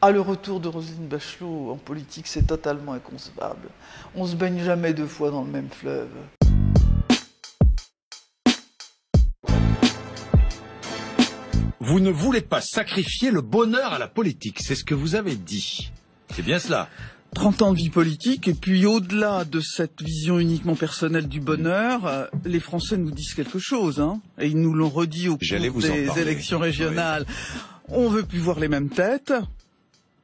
Ah, le retour de Roselyne Bachelot en politique, c'est totalement inconcevable. On se baigne jamais deux fois dans le même fleuve. Vous ne voulez pas sacrifier le bonheur à la politique, c'est ce que vous avez dit. C'est bien cela. 30 ans de vie politique, et puis au-delà de cette vision uniquement personnelle du bonheur, les Français nous disent quelque chose, hein, et ils nous l'ont redit au cours des élections régionales. Oui. On veut plus voir les mêmes têtes.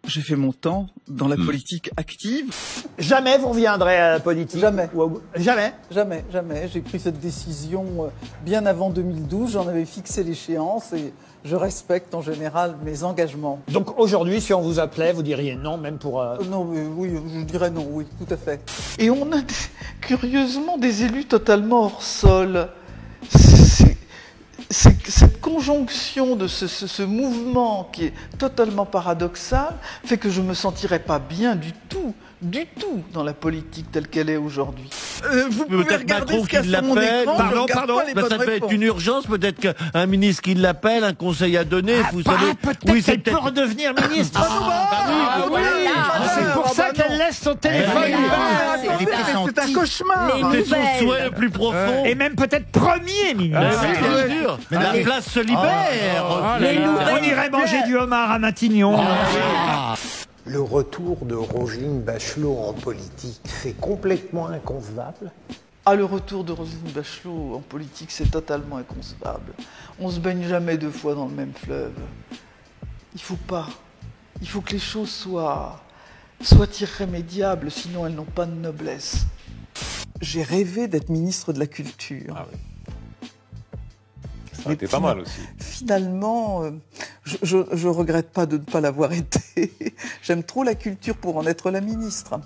J'ai fait mon temps dans la politique active. Jamais vous reviendrez à la politique? Jamais. Jamais? Jamais, jamais. J'ai pris cette décision bien avant 2012. J'en avais fixé l'échéance et je respecte en général mes engagements. Donc aujourd'hui, si on vous appelait, vous diriez non, même pour... Non, mais oui, je dirais non, oui, tout à fait. Et on a curieusement des élus totalement hors sol. Cette conjonction de ce mouvement qui est totalement paradoxal fait que je ne me sentirais pas bien du tout dans la politique telle qu'elle est aujourd'hui. Vous pouvez regarder ce qu'il y a sur mon écran. Pardon, ça peut être une urgence, peut-être qu'un ministre qui l'appelle, un conseil à donner, vous savez. Peut-être qu'elle peut redevenir ministre. C'est pour ça qu'elle laisse son téléphone. C'est un cauchemar. C'est son souhait le plus profond. Et même peut-être premier ministre. Mais la place se libère. On irait manger du homard à Matignon. Le retour de Roselyne Bachelot en politique, c'est complètement inconcevable. Ah, le retour de Roselyne Bachelot en politique, c'est totalement inconcevable. On se baigne jamais deux fois dans le même fleuve. Il faut pas. Il faut que les choses soient irrémédiables, sinon elles n'ont pas de noblesse. J'ai rêvé d'être ministre de la Culture. Ah oui. Ça a été pas mal aussi. Finalement, je regrette pas de ne pas l'avoir été. J'aime trop la culture pour en être la ministre.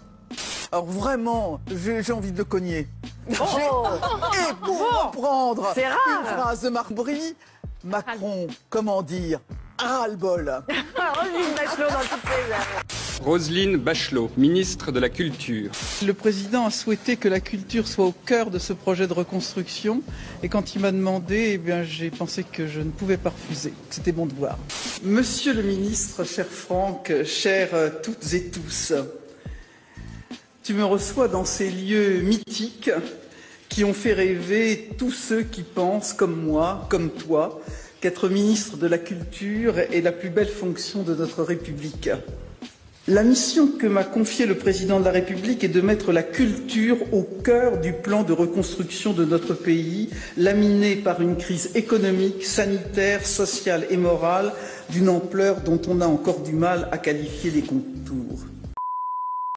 Alors vraiment, j'ai envie de le cogner. Et pour reprendre une phrase de Marbury, Macron, comment dire, ras-le-bol. Roselyne Bachelot dans toutes ses airs. Roselyne Bachelot, ministre de la Culture. Le président a souhaité que la culture soit au cœur de ce projet de reconstruction. Et quand il m'a demandé, eh bien, j'ai pensé que je ne pouvais pas refuser, que c'était mon devoir. Monsieur le ministre, cher Franck, chers toutes et tous, tu me reçois dans ces lieux mythiques qui ont fait rêver tous ceux qui pensent, comme moi, comme toi, qu'être ministre de la Culture est la plus belle fonction de notre République. La mission que m'a confiée le président de la République est de mettre la culture au cœur du plan de reconstruction de notre pays, laminé par une crise économique, sanitaire, sociale et morale d'une ampleur dont on a encore du mal à qualifier les contours.